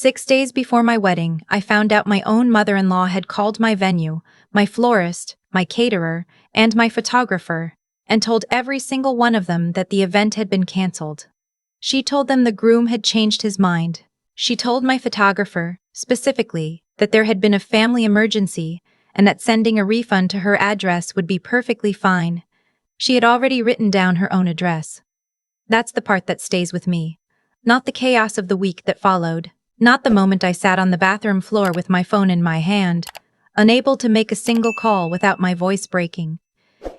6 days before my wedding, I found out my own mother-in-law had called my venue, my florist, my caterer, and my photographer, and told every single one of them that the event had been cancelled. She told them the groom had changed his mind. She told my photographer, specifically, that there had been a family emergency and that sending a refund to her address would be perfectly fine. She had already written down her own address. That's the part that stays with me. Not the chaos of the week that followed. Not the moment I sat on the bathroom floor with my phone in my hand, unable to make a single call without my voice breaking.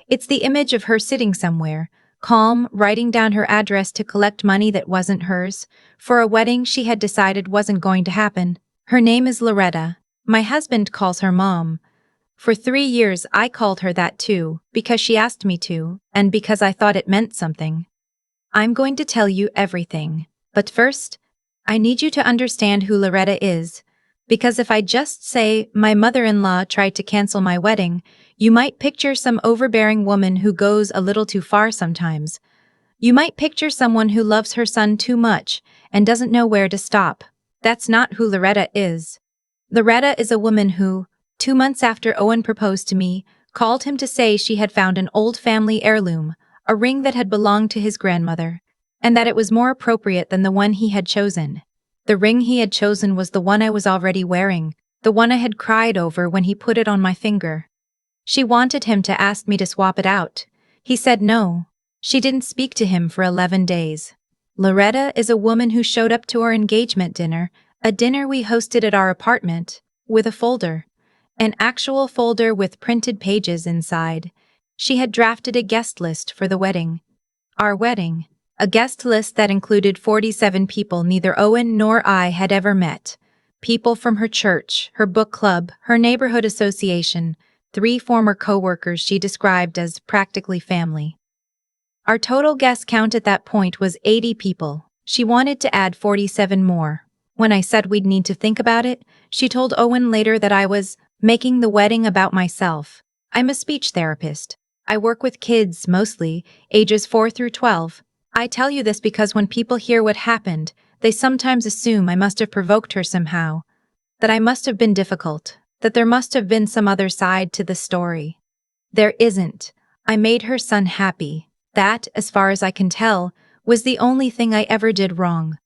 It's the image of her sitting somewhere, calm, writing down her address to collect money that wasn't hers, for a wedding she had decided wasn't going to happen. Her name is Loretta. My husband calls her Mom. For 3 years I called her that too, because she asked me to, and because I thought it meant something. I'm going to tell you everything, but first, I need you to understand who Loretta is, because if I just say my mother-in-law tried to cancel my wedding, you might picture some overbearing woman who goes a little too far sometimes. You might picture someone who loves her son too much and doesn't know where to stop. That's not who Loretta is. Loretta is a woman who, 2 months after Owen proposed to me, called him to say she had found an old family heirloom, a ring that had belonged to his grandmother, and that it was more appropriate than the one he had chosen. The ring he had chosen was the one I was already wearing, the one I had cried over when he put it on my finger. She wanted him to ask me to swap it out. He said no. She didn't speak to him for 11 days. Loretta is a woman who showed up to our engagement dinner, a dinner we hosted at our apartment, with a folder. An actual folder with printed pages inside. She had drafted a guest list for the wedding. Our wedding. A guest list that included 47 people neither Owen nor I had ever met. People from her church, her book club, her neighborhood association, 3 former co-workers she described as practically family. Our total guest count at that point was 80 people. She wanted to add 47 more. When I said we'd need to think about it, she told Owen later that I was making the wedding about myself. I'm a speech therapist. I work with kids, mostly, ages 4 through 12. I tell you this because when people hear what happened, they sometimes assume I must have provoked her somehow, that I must have been difficult, that there must have been some other side to the story. There isn't. I made her son happy. That, as far as I can tell, was the only thing I ever did wrong.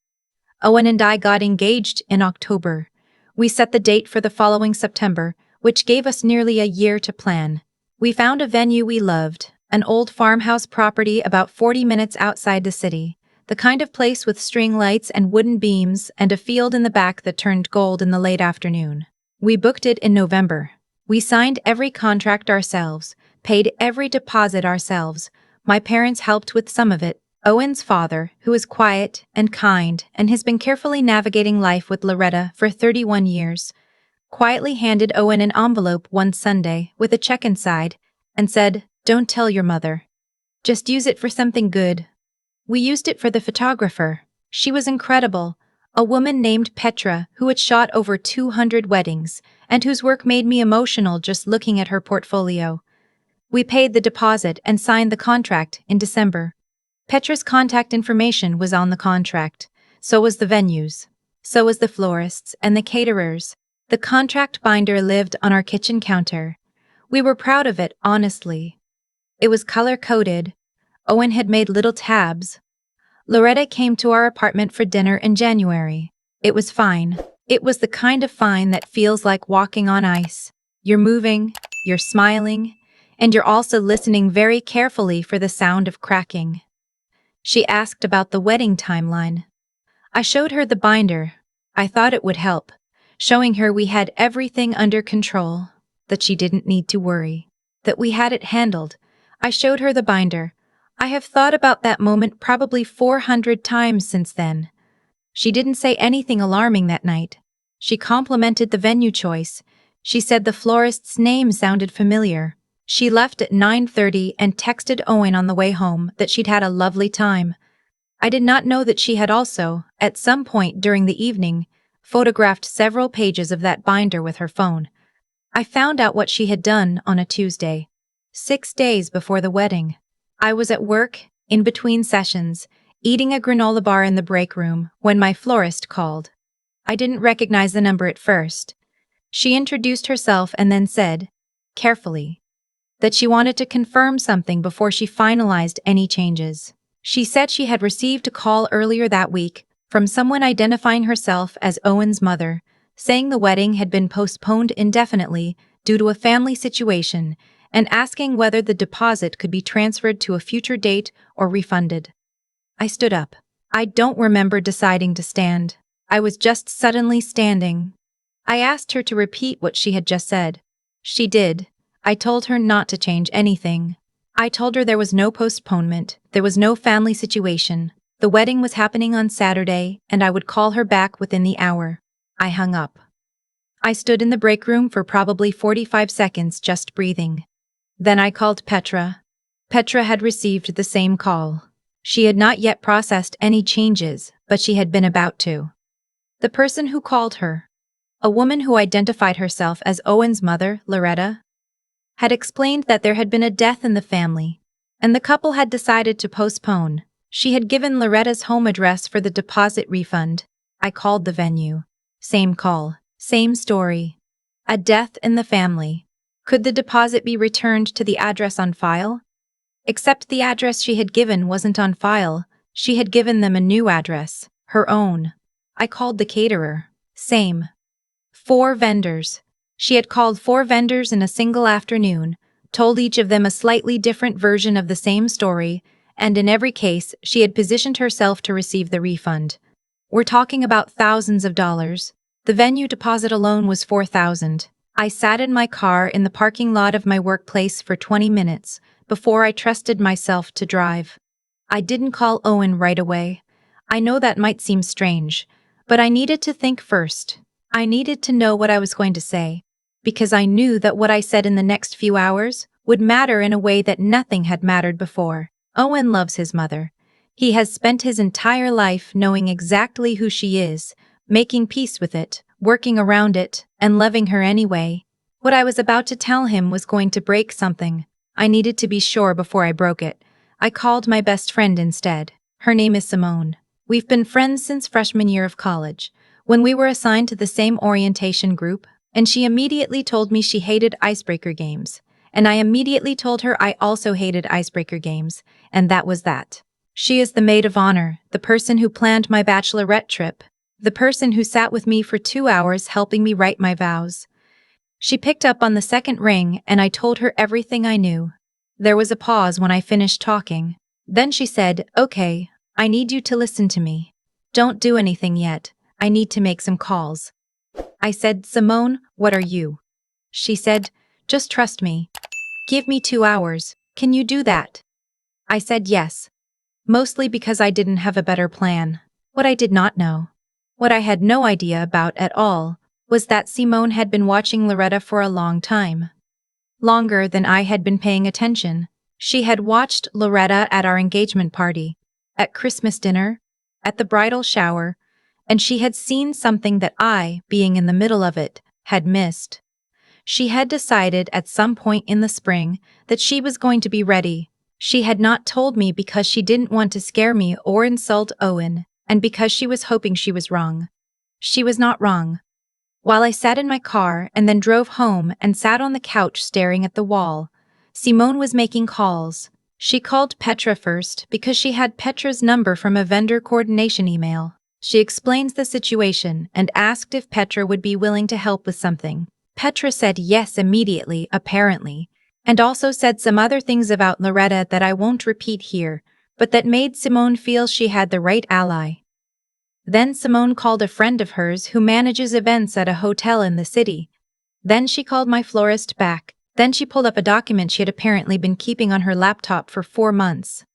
Owen and I got engaged in October. We set the date for the following September, which gave us nearly a year to plan. We found a venue we loved, an old farmhouse property about 40 minutes outside the city, the kind of place with string lights and wooden beams and a field in the back that turned gold in the late afternoon. We booked it in November. We signed every contract ourselves, paid every deposit ourselves. My parents helped with some of it. Owen's father, who is quiet and kind and has been carefully navigating life with Loretta for 31 years, quietly handed Owen an envelope one Sunday with a check inside and said, "Don't tell your mother. Just use it for something good." We used it for the photographer. She was incredible, a woman named Petra who had shot over 200 weddings and whose work made me emotional just looking at her portfolio. We paid the deposit and signed the contract in December. Petra's contact information was on the contract. So was the venues. So was the florists and the caterers. The contract binder lived on our kitchen counter. We were proud of it, honestly. It was color-coded. Owen had made little tabs. Loretta came to our apartment for dinner in January. It was fine. It was the kind of fine that feels like walking on ice. You're moving, you're smiling, and you're also listening very carefully for the sound of cracking. She asked about the wedding timeline. I showed her the binder. I thought it would help, showing her we had everything under control, that she didn't need to worry, that we had it handled. I showed her the binder. I have thought about that moment probably 400 times since then. She didn't say anything alarming that night. She complimented the venue choice. She said the florist's name sounded familiar. She left at 9:30 and texted Owen on the way home that she'd had a lovely time. I did not know that she had also, at some point during the evening, photographed several pages of that binder with her phone. I found out what she had done on a Tuesday, 6 days before the wedding. I was at work, in between sessions, eating a granola bar in the break room when my florist called. I didn't recognize the number at first. She introduced herself and then said, carefully, that she wanted to confirm something before she finalized any changes. She said she had received a call earlier that week from someone identifying herself as Owen's mother, saying the wedding had been postponed indefinitely due to a family situation and asking whether the deposit could be transferred to a future date or refunded. I stood up. I don't remember deciding to stand. I was just suddenly standing. I asked her to repeat what she had just said. She did. I told her not to change anything. I told her there was no postponement, there was no family situation. The wedding was happening on Saturday, and I would call her back within the hour. I hung up. I stood in the break room for probably 45 seconds just breathing. Then I called Petra. Petra had received the same call. She had not yet processed any changes, but she had been about to. The person who called her, a woman who identified herself as Owen's mother, Loretta, had explained that there had been a death in the family, and the couple had decided to postpone. She had given Loretta's home address for the deposit refund. I called the venue. Same call, same story. A death in the family. Could the deposit be returned to the address on file? Except the address she had given wasn't on file. She had given them a new address, her own. I called the caterer. Same. 4 vendors. She had called 4 vendors in a single afternoon, told each of them a slightly different version of the same story, and in every case, she had positioned herself to receive the refund. We're talking about thousands of dollars. The venue deposit alone was $4,000. I sat in my car in the parking lot of my workplace for 20 minutes before I trusted myself to drive. I didn't call Owen right away. I know that might seem strange, but I needed to think first. I needed to know what I was going to say, because I knew that what I said in the next few hours would matter in a way that nothing had mattered before. Owen loves his mother. He has spent his entire life knowing exactly who she is, making peace with it, working around it, and loving her anyway. What I was about to tell him was going to break something. I needed to be sure before I broke it. I called my best friend instead. Her name is Simone. We've been friends since freshman year of college, when we were assigned to the same orientation group, and she immediately told me she hated icebreaker games. And I immediately told her I also hated icebreaker games, and that was that. She is the maid of honor, the person who planned my bachelorette trip, the person who sat with me for 2 hours helping me write my vows. She picked up on the second ring and I told her everything I knew. There was a pause when I finished talking. Then she said, "Okay, I need you to listen to me. Don't do anything yet. I need to make some calls." I said, "Simone, what are you?" She said, "Just trust me. Give me 2 hours. Can you do that?" I said yes. Mostly because I didn't have a better plan. What I did not know, what I had no idea about at all, was that Simone had been watching Loretta for a long time. Longer than I had been paying attention. She had watched Loretta at our engagement party, at Christmas dinner, at the bridal shower, and she had seen something that I, being in the middle of it, had missed. She had decided at some point in the spring that she was going to be ready. She had not told me because she didn't want to scare me or insult Owen, and because she was hoping she was wrong. She was not wrong. While I sat in my car and then drove home and sat on the couch staring at the wall, Simone was making calls. She called Petra first because she had Petra's number from a vendor coordination email. She explained the situation and asked if Petra would be willing to help with something. Petra said yes immediately, apparently, and also said some other things about Loretta that I won't repeat here, but that made Simone feel she had the right ally. Then Simone called a friend of hers who manages events at a hotel in the city. Then she called my florist back. Then she pulled up a document she had apparently been keeping on her laptop for 4 months.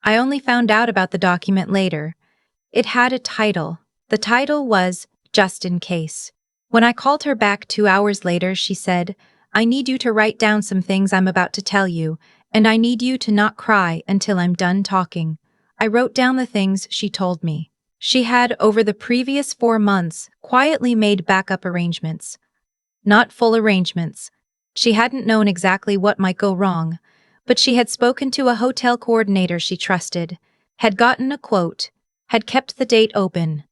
I only found out about the document later. It had a title. The title was "Just in Case." When I called her back 2 hours later, she said, "I need you to write down some things I'm about to tell you, and I need you to not cry until I'm done talking." I wrote down the things she told me. She had, over the previous 4 months, quietly made backup arrangements. Not full arrangements. She hadn't known exactly what might go wrong, but she had spoken to a hotel coordinator she trusted, had gotten a quote, had kept the date open.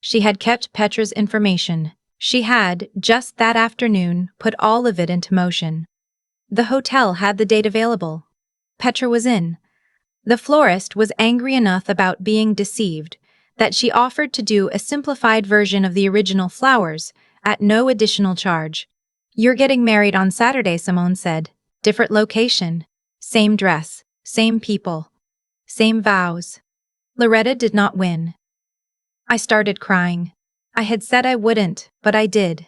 She had kept Petra's information. She had, just that afternoon, put all of it into motion. The hotel had the date available. Petra was in. The florist was angry enough about being deceived that she offered to do a simplified version of the original flowers at no additional charge. "You're getting married on Saturday," Simone said. "Different location. Same dress. Same people. Same vows." Loretta did not win. I started crying. I had said I wouldn't, but I did.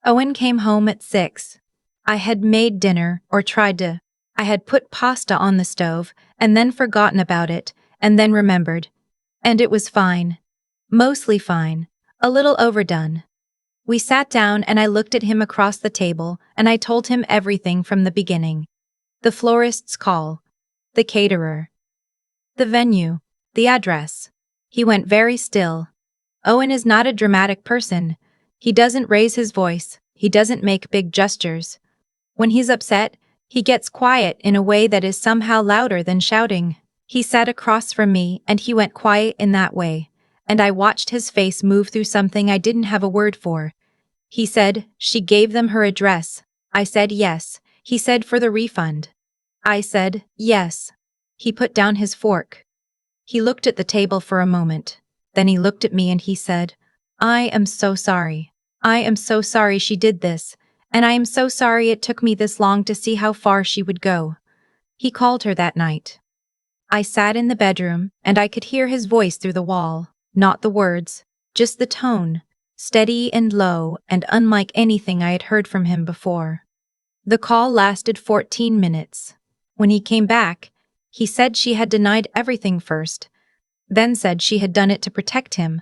Owen came home at 6. I had made dinner, or tried to. I had put pasta on the stove, and then forgotten about it, and then remembered. And it was fine. Mostly fine. A little overdone. We sat down and I looked at him across the table, and I told him everything from the beginning. The florist's call. The caterer. The venue. The address. He went very still. Owen is not a dramatic person. He doesn't raise his voice. He doesn't make big gestures. When he's upset, he gets quiet in a way that is somehow louder than shouting. He sat across from me and he went quiet in that way, and I watched his face move through something I didn't have a word for. He said, "She gave them her address." I said yes. He said, "For the refund." I said, "Yes." He put down his fork. He looked at the table for a moment. Then he looked at me and he said, "I am so sorry. I am so sorry she did this, and I am so sorry it took me this long to see how far she would go." He called her that night. I sat in the bedroom, and I could hear his voice through the wall, not the words, just the tone, steady and low and unlike anything I had heard from him before. The call lasted 14 minutes. When he came back, he said she had denied everything first, then said she had done it to protect him,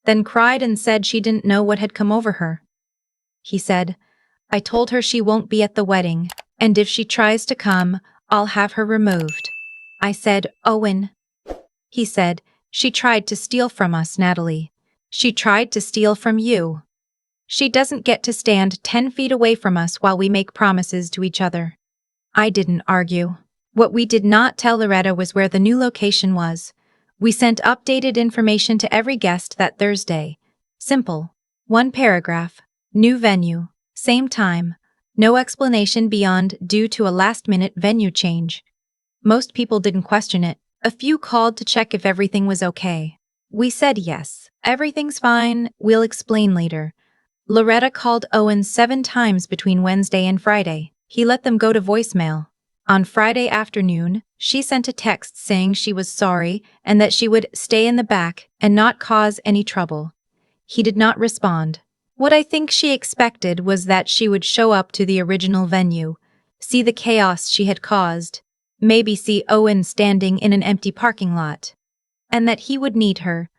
then cried and said she didn't know what had come over her. He said, "I told her she won't be at the wedding, and if she tries to come, I'll have her removed." I said, "Owen." He said, "She tried to steal from us, Natalie. She tried to steal from you. She doesn't get to stand 10 feet away from us while we make promises to each other." I didn't argue. What we did not tell Loretta was where the new location was. We sent updated information to every guest that Thursday. Simple. 1 paragraph. New venue. Same time. No explanation beyond due to a last-minute venue change. Most people didn't question it. A few called to check if everything was okay. We said yes. "Everything's fine, we'll explain later." Loretta called Owen 7 times between Wednesday and Friday. He let them go to voicemail. On Friday afternoon, she sent a text saying she was sorry and that she would stay in the back and not cause any trouble. He did not respond. What I think she expected was that she would show up to the original venue, see the chaos she had caused, maybe see Owen standing in an empty parking lot, and that he would need her.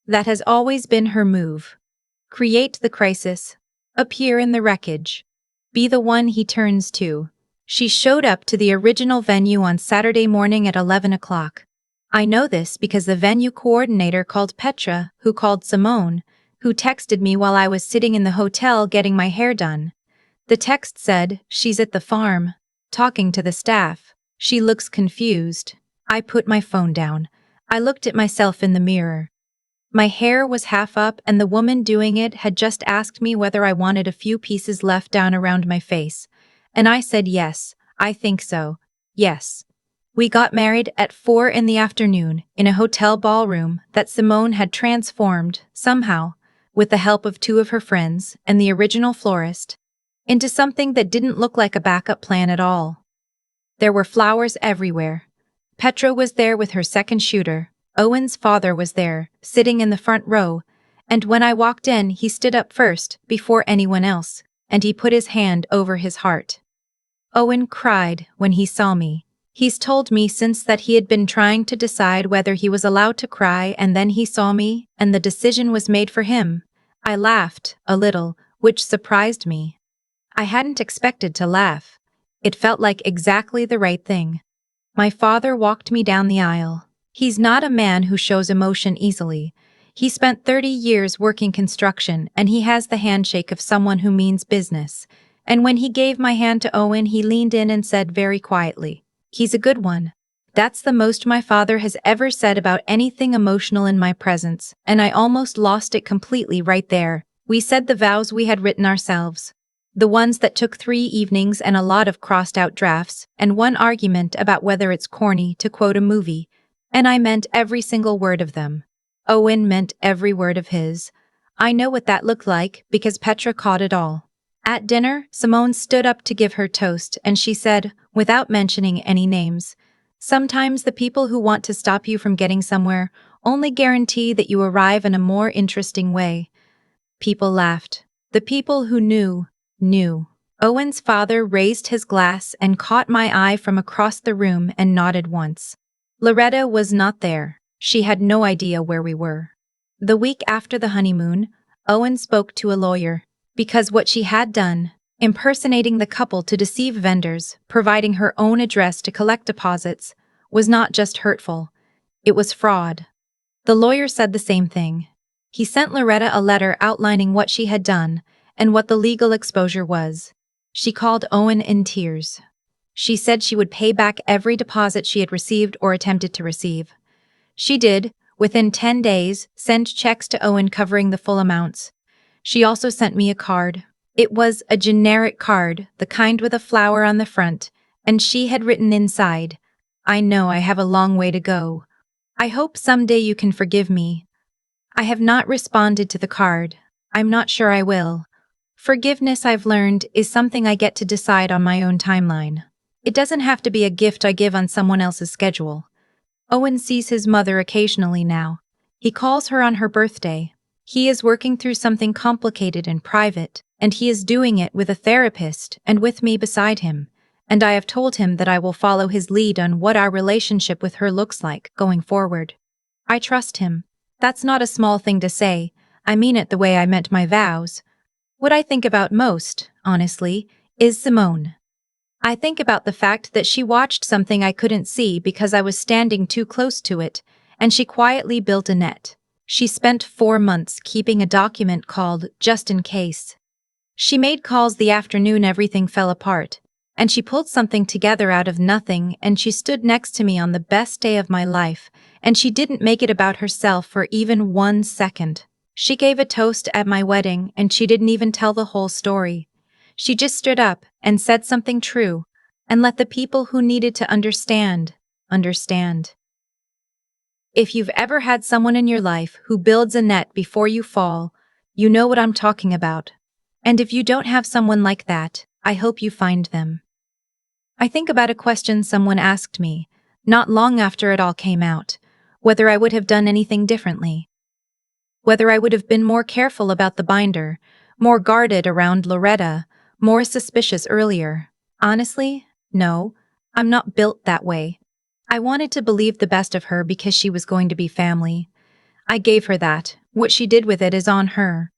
That has always been her move. Create the crisis, appear in the wreckage, be the one he turns to. She showed up to the original venue on Saturday morning at 11 o'clock. I know this because the venue coordinator called Petra, who called Simone, who texted me while I was sitting in the hotel getting my hair done. The text said, "She's at the farm, talking to the staff. She looks confused." I put my phone down. I looked at myself in the mirror. My hair was half up and the woman doing it had just asked me whether I wanted a few pieces left down around my face. And I said yes, I think so, yes. We got married at 4 in the afternoon in a hotel ballroom that Simone had transformed, somehow, with the help of 2 of her friends and the original florist, into something that didn't look like a backup plan at all. There were flowers everywhere. Petra was there with her second shooter. Owen's father was there, sitting in the front row, and when I walked in he stood up first, before anyone else, and he put his hand over his heart. Owen cried when he saw me. He's told me since that he had been trying to decide whether he was allowed to cry, and then he saw me, and the decision was made for him. I laughed, a little, which surprised me. I hadn't expected to laugh. It felt like exactly the right thing. My father walked me down the aisle. He's not a man who shows emotion easily. He spent 30 years working construction, and he has the handshake of someone who means business. And when he gave my hand to Owen, he leaned in and said very quietly, "He's a good one." That's the most my father has ever said about anything emotional in my presence, and I almost lost it completely right there. We said the vows we had written ourselves. The ones that took 3 evenings and a lot of crossed-out drafts, and one argument about whether it's corny to quote a movie. And I meant every single word of them. Owen meant every word of his. I know what that looked like because Petra caught it all. At dinner, Simone stood up to give her toast, and she said, without mentioning any names, "Sometimes the people who want to stop you from getting somewhere only guarantee that you arrive in a more interesting way." People laughed. The people who knew. Owen's father raised his glass and caught my eye from across the room and nodded once. Loretta was not there. She had no idea where we were. The week after the honeymoon, Owen spoke to a lawyer, because what she had done, impersonating the couple to deceive vendors, providing her own address to collect deposits, was not just hurtful, it was fraud. The lawyer said the same thing. He sent Loretta a letter outlining what she had done and what the legal exposure was. She called Owen in tears. She said she would pay back every deposit she had received or attempted to receive. She did, within 10 days, send checks to Owen covering the full amounts. She also sent me a card. It was a generic card, the kind with a flower on the front, and she had written inside, "I know I have a long way to go. I hope someday you can forgive me." I have not responded to the card. I'm not sure I will. Forgiveness, I've learned, is something I get to decide on my own timeline. It doesn't have to be a gift I give on someone else's schedule. Owen sees his mother occasionally now. He calls her on her birthday. He is working through something complicated and private, and he is doing it with a therapist and with me beside him. And I have told him that I will follow his lead on what our relationship with her looks like going forward. I trust him. That's not a small thing to say. I mean it the way I meant my vows. What I think about most, honestly, is Simone. I think about the fact that she watched something I couldn't see because I was standing too close to it, and she quietly built a net. She spent 4 months keeping a document called "just in case." She made calls the afternoon everything fell apart, and she pulled something together out of nothing, and she stood next to me on the best day of my life, and she didn't make it about herself for even 1 second. She gave a toast at my wedding, and she didn't even tell the whole story. She just stood up and said something true, and let the people who needed to understand. If you've ever had someone in your life who builds a net before you fall, you know what I'm talking about. And if you don't have someone like that, I hope you find them. I think about a question someone asked me, not long after it all came out, whether I would have done anything differently. Whether I would have been more careful about the binder, more guarded around Loretta, more suspicious earlier. Honestly, no, I'm not built that way. I wanted to believe the best of her because she was going to be family. I gave her that. What she did with it is on her.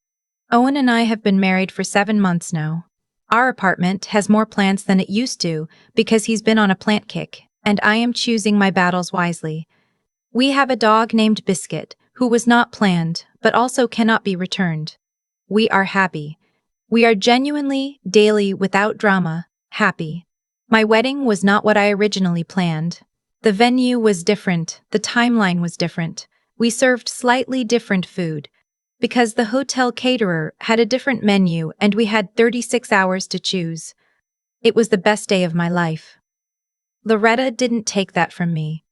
Owen and I have been married for 7 months now. Our apartment has more plants than it used to because he's been on a plant kick, and I am choosing my battles wisely. We have a dog named Biscuit, who was not planned, but also cannot be returned. We are happy. We are genuinely, daily, without drama, happy. My wedding was not what I originally planned. The venue was different, the timeline was different. We served slightly different food, because the hotel caterer had a different menu and we had 36 hours to choose. It was the best day of my life. Loretta didn't take that from me.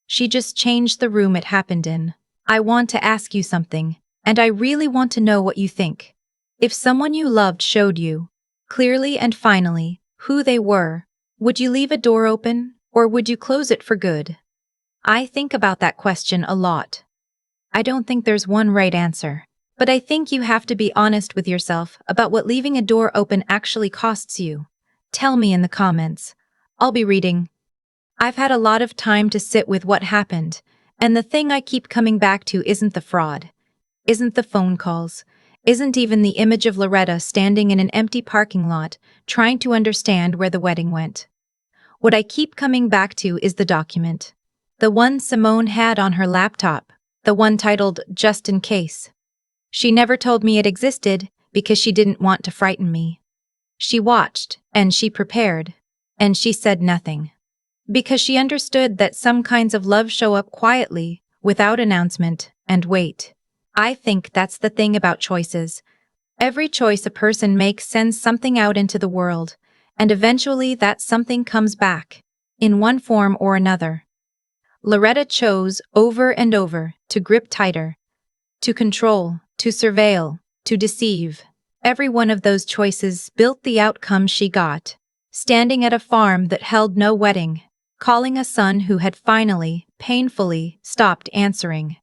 She just changed the room it happened in. I want to ask you something, and I really want to know what you think. If someone you loved showed you, clearly and finally, who they were, would you leave a door open, or would you close it for good? I think about that question a lot. I don't think there's one right answer, but I think you have to be honest with yourself about what leaving a door open actually costs you. Tell me in the comments. I'll be reading. I've had a lot of time to sit with what happened, and the thing I keep coming back to isn't the fraud, isn't the phone calls, isn't even the image of Loretta standing in an empty parking lot trying to understand where the wedding went. What I keep coming back to is the document. The one Simone had on her laptop, the one titled "Just in Case." She never told me it existed because she didn't want to frighten me. She watched, and she prepared, and she said nothing. Because she understood that some kinds of love show up quietly, without announcement, and wait. I think that's the thing about choices. Every choice a person makes sends something out into the world, and eventually that something comes back, in one form or another. Loretta chose over and over to grip tighter, to control, to surveil, to deceive. Every one of those choices built the outcome she got, standing at a farm that held no wedding, calling a son who had finally, painfully, stopped answering.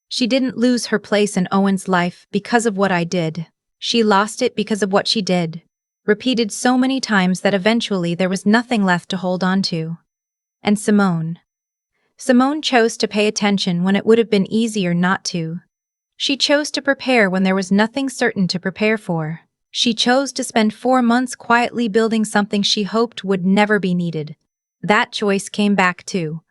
She didn't lose her place in Owen's life because of what I did. She lost it because of what she did, repeated so many times that eventually there was nothing left to hold on to. And Simone. Simone chose to pay attention when it would have been easier not to. She chose to prepare when there was nothing certain to prepare for. She chose to spend 4 months quietly building something she hoped would never be needed. That choice came back too.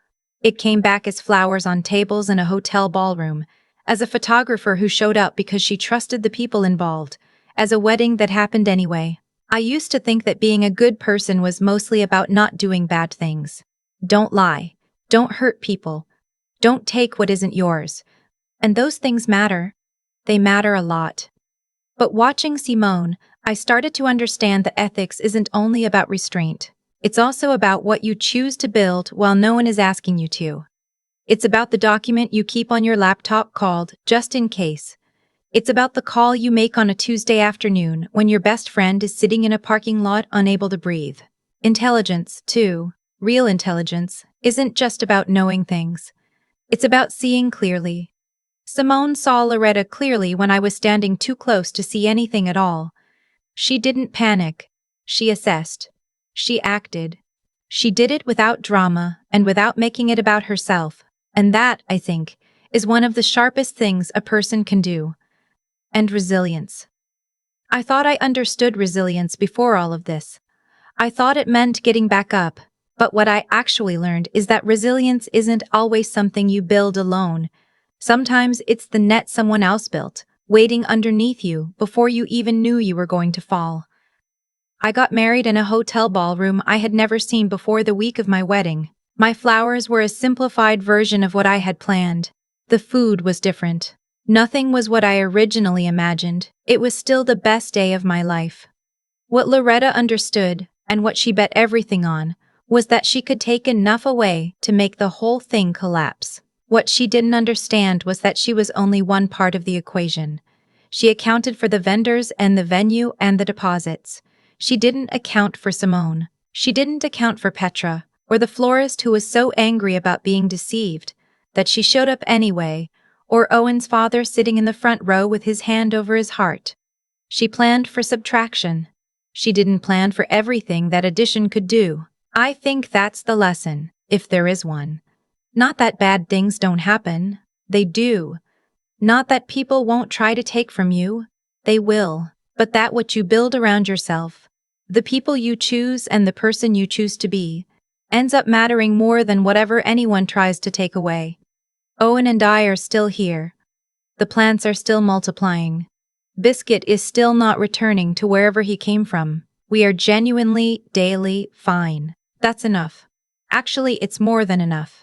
It came back as flowers on tables in a hotel ballroom, as a photographer who showed up because she trusted the people involved, as a wedding that happened anyway. I used to think that being a good person was mostly about not doing bad things. Don't lie. Don't hurt people. Don't take what isn't yours. And those things matter. They matter a lot. But watching Simone, I started to understand that ethics isn't only about restraint. It's also about what you choose to build while no one is asking you to. It's about the document you keep on your laptop called just in case. It's about the call you make on a Tuesday afternoon when your best friend is sitting in a parking lot unable to breathe. Intelligence, too, real intelligence, isn't just about knowing things. It's about seeing clearly. Simone saw Loretta clearly when I was standing too close to see anything at all. She didn't panic. She assessed. She acted. She did it without drama and without making it about herself, and that, I think, is one of the sharpest things a person can do. And resilience. I thought I understood resilience before all of this. I thought it meant getting back up, but what I actually learned is that resilience isn't always something you build alone. Sometimes it's the net someone else built, waiting underneath you before you even knew you were going to fall. I got married in a hotel ballroom I had never seen before the week of my wedding. My flowers were a simplified version of what I had planned. The food was different. Nothing was what I originally imagined. It was still the best day of my life. What Loretta understood, and what she bet everything on, was that she could take enough away to make the whole thing collapse. What she didn't understand was that she was only one part of the equation. She accounted for the vendors and the venue and the deposits. She didn't account for Simone. She didn't account for Petra, or the florist who was so angry about being deceived that she showed up anyway, or Owen's father sitting in the front row with his hand over his heart. She planned for subtraction. She didn't plan for everything that addition could do. I think that's the lesson, if there is one. Not that bad things don't happen. They do. Not that people won't try to take from you. They will. But that what you build around yourself, the people you choose and the person you choose to be, ends up mattering more than whatever anyone tries to take away. Owen and I are still here. The plants are still multiplying. Biscuit is still not returning to wherever he came from. We are genuinely, daily, fine. That's enough. Actually, it's more than enough.